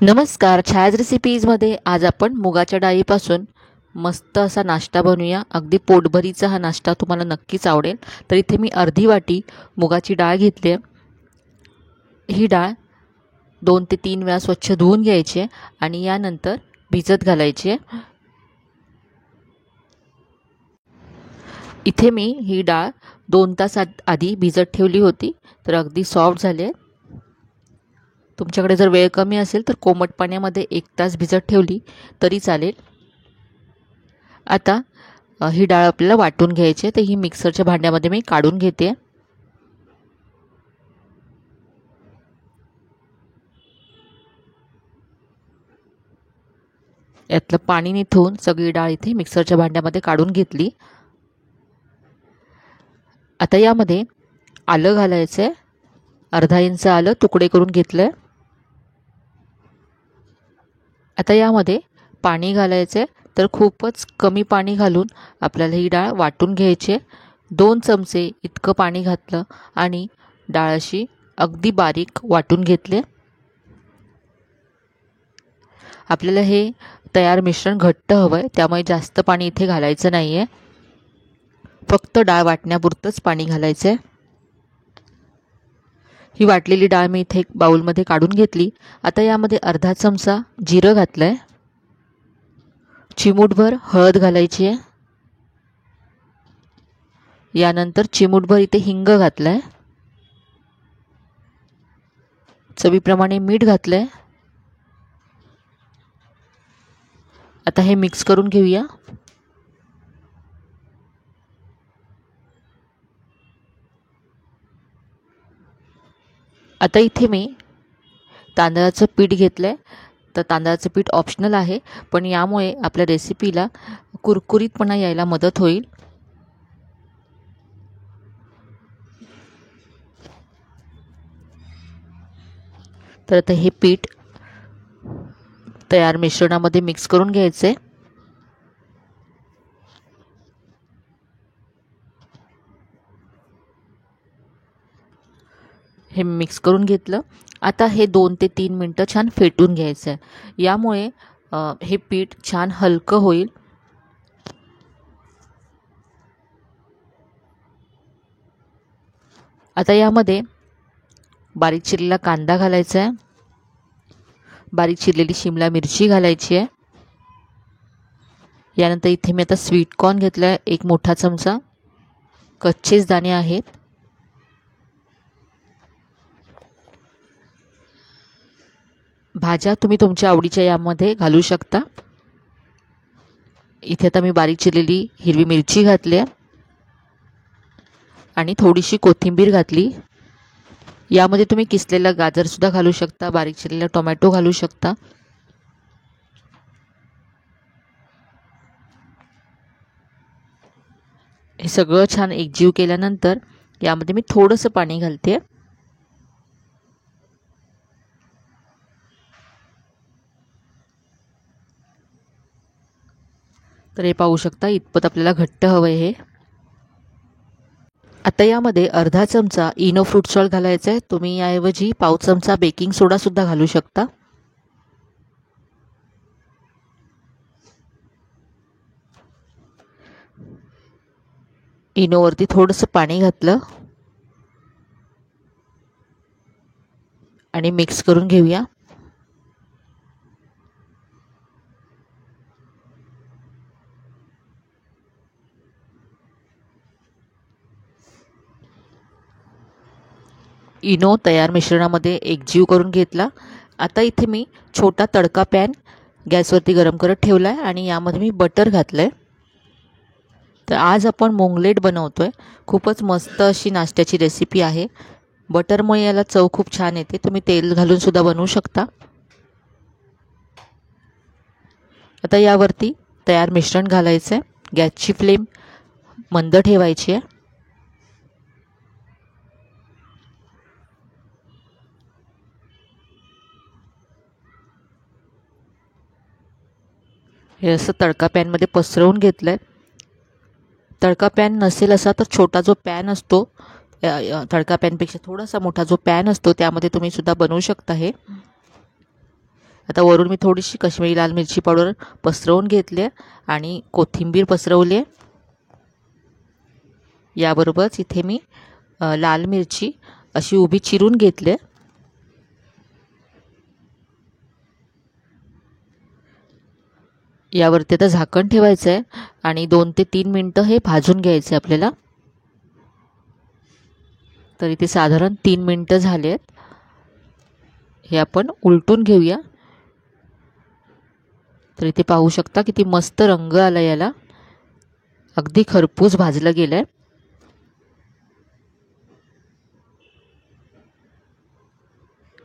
नमस्कार. छायाज रेसिपीजमध्ये आज आपण मुगाच्या डाळीपासून मस्त असा नाश्ता बनवूया. अगदी पोटभरीचा हा नाश्ता तुम्हाला नक्कीच आवडेल. तर इथे मी अर्धी वाटी मुगाची डाळ घेतली आहे. ही डाळ 2 ते 3 वेळा स्वच्छ धुवून घ्यायची आहे आणि यानंतर भिजत घालायची आहे. इथे मी ही डाळ 2 तास आधी भिजत ठेवली होती, तर अगदी सॉफ्ट झाली आहे. तुमच्याकडे जर वेळ कमी असेल तर कोमट पाण्यामध्ये 1 तास भिजत ठेवली तरी चालेल. आता ही डाळ आपल्याला वाटून घ्यायची आहे. तर ही मिक्सरच्या भांड्यामध्ये मी काढून घेते. यातलं पाणी निथळून सगळी डाळ इथे मिक्सरच्या भांड्यामध्ये काढून घेतली. आता यामध्ये आलं घालायचं आहे. अर्धा इंच आलं तुकडे करून घेतलं आहे. आता यामध्ये पाणी घालायचं आहे. तर खूपच कमी पाणी घालून आपल्याला ही डाळ वाटून घ्यायची आहे. 2 चमचे इतकं पाणी घातलं आणि डाळ अशी अगदी बारीक वाटून घेतले. आपल्याला हे तयार मिश्रण घट्ट हवं आहे, त्यामुळे जास्त पाणी इथे घालायचं नाही आहे. फक्त डाळ वाटण्यापुरतंच पाणी घालायचं आहे. ही वाटलेली डाळ मी इथे एक बाउलमध्ये काढून घेतली. आता यामध्ये अर्धा चमचा जिरं घातलं आहे. चिमूटभर हळद घालायची आहे. यानंतर चिमूटभर इथे हिंग घातलं आहे. चवीप्रमाणे मीठ घातलं आहे. आता हे मिक्स करून घेऊया. आता इथे मी तांदळाचं पीठ घेतलं आहे. तर तांदळाचं पीठ ऑप्शनल आहे, पण यामुळे आपल्या रेसिपीला कुरकुरीतपणा यायला मदत होईल. तर आता हे पीठ तयार मिश्रणामध्ये मिक्स करून घ्यायचं आहे. हे मिक्स करून घेतलं. आता हे 2 ते 3 मिनटं छान फेटून घ्यायचं आहे. यामुळे हे पीठ छान हलकं होईल. आता यामध्ये बारीक चिरलेला कांदा घालायचा आहे. बारीक चिरलेली शिमला मिरची घालायची आहे. यानंतर इथे मी आता स्वीट कॉर्न घेतला आहे 1 मोठा चमचा. कच्चेच दाणे आहेत. भाज्या तुम्ही तुमच्या आवडीच्या यामध्ये घालू शकता. इथे आता मी बारीक चिरलेली हिरवी मिरची घातली आहे आणि थोडीशी कोथिंबीर घातली. यामध्ये तुम्ही किसलेला गाजरसुद्धा घालू शकता, बारीक चिरलेला टोमॅटो घालू शकता. हे सगळं छान एकजीव केल्यानंतर यामध्ये मी थोडंसं पाणी घालते. तर हे पाहू शकता इतपत आपल्याला घट्ट हवं आहे हे. आता यामध्ये अर्धा चमचा इनो फ्रूट सॉल्ट घालायचा आहे. तुम्ही याऐवजी पाव चमचा बेकिंग सोडासुद्धा घालू शकता. इनोवरती थोडंसं पाणी घातलं आणि मिक्स करून घेऊया. इनो तयार मिश्रणामध्ये एकजीव करून घेतला. आता इथे मी छोटा तडका पॅन गॅसवरती गरम करत ठेवला आहे आणि यामध्ये मी बटर घातलं आहे. तर आज आपण मोंगलेट बनवतो आहे. खूपच मस्त अशी नाश्त्याची रेसिपी आहे. बटरमुळे याला चव खूप छान येते. तुम्ही तेल घालूनसुद्धा बनवू शकता. आता यावरती तयार मिश्रण घालायचं आहे. गॅसची फ्लेम मंद ठेवायची आहे. हे असं तडका पॅनमध्ये पसरवून घेतलं आहे. तडका पॅन नसेल असा तर छोटा जो पॅन असतो, तडका पॅनपेक्षा थोडासा मोठा जो पॅन असतो त्यामध्ये तुम्ही सुद्धा बनवू शकता. हे आता वरून मी थोडीशी काश्मीरी लाल मिरची पावडर पसरवून घेतली आहे आणि कोथिंबीर पसरवली आहे. याबरोबरच इथे मी लाल मिरची अशी उभी चिरून घेतली आहे. यावरती आता झाकण ठेवायचं आहे आणि 2 ते 3 मिनटं हे भाजून घ्यायचं आहे आपल्याला. तर इथे साधारण 3 मिनटं झाले आहेत. हे आपण उलटून घेऊया. तर इथे पाहू शकता किती मस्त रंग आला याला, अगदी खरपूस भाजलं गेलं आहे.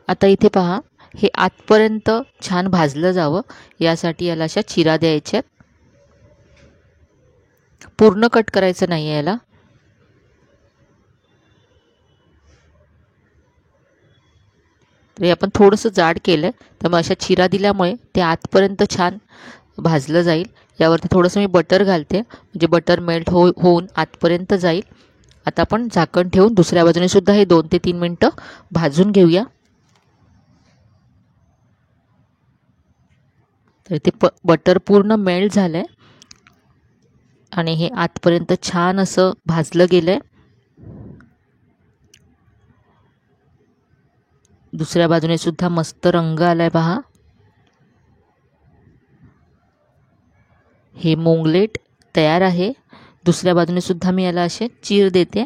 आता इथे पहा, हे आतपर्यंत छान भाजलं जावं यासाठी याला अशा चिरा द्यायच्यात. पूर्ण कट करायचं नाही आहे याला. तर आपण थोडंसं जाड केलं, त्यामुळे अशा चिरा दिल्यामुळे ते आतपर्यंत छान भाजलं जाईल. यावरती थोडंसं मी बटर घालते, म्हणजे बटर मेल्ट होऊन आतपर्यंत जाईल. आता आपण झाकण ठेवून दुसऱ्या बाजूने सुद्धा हे 2 ते 3 मिनटं भाजून घेऊया. तर ते बटर पूर्ण मेल्ट झालं आहे आणि हे आतपर्यंत छान असं भाजलं गेलं आहे. दुसऱ्या बाजूने सुद्धा मस्त रंग आलाय पहा. हे मोंगलेट तयार आहे. दुसऱ्या बाजूने सुद्धा मी याला असे चीर देते.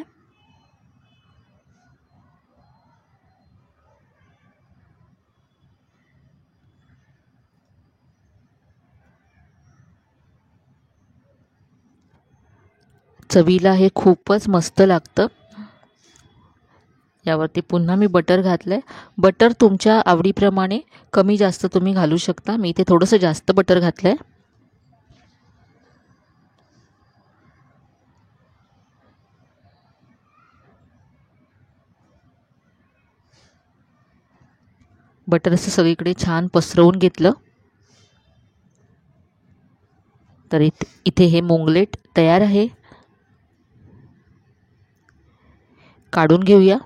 चवीला हे खूपच मस्त लागतं. यावरती पुन्हा मी बटर घातलं आहे. बटर तुमच्या आवडीप्रमाणे कमी जास्त तुम्ही घालू शकता. मी इथे थोडंसं जास्त बटर घातलं आहे. बटर असं सगळीकडे छान पसरवून घेतलं. तर इथे हे मोंगलेट तयार आहे. काढून घेऊया.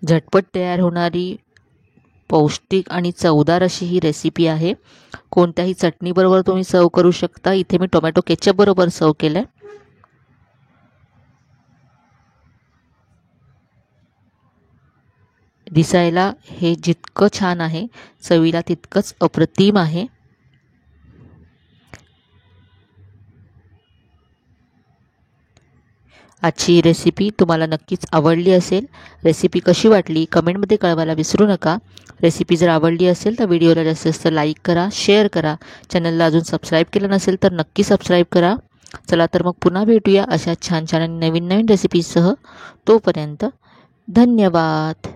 झटपट तयार होणारी पौष्टिक आणि चवदार अशी ही रेसिपी आहे. कोणत्याही चटणीबरोबर तुम्ही सर्व करू शकता. इथे मी टोमॅटो केचप बरोबर सर्व केलं आहे. दिसायला हे जितकं छान आहे, चवीला तितकंच अप्रतिम आहे. आजची रेसिपी तुम्हाला नक्कीच आवडली असेल. रेसिपी कशी वाटली कमेंटमध्ये कळवायला विसरू नका. रेसिपी जर आवडली असेल तर व्हिडिओला जास्तीत जास्त लाईक करा, शेअर करा. चॅनलला अजून सबस्क्राईब केलं नसेल तर नक्की सबस्क्राईब करा. चला तर मग पुन्हा भेटूया अशा छान छान नवीन नवीन रेसिपीजसह. तोपर्यंत धन्यवाद.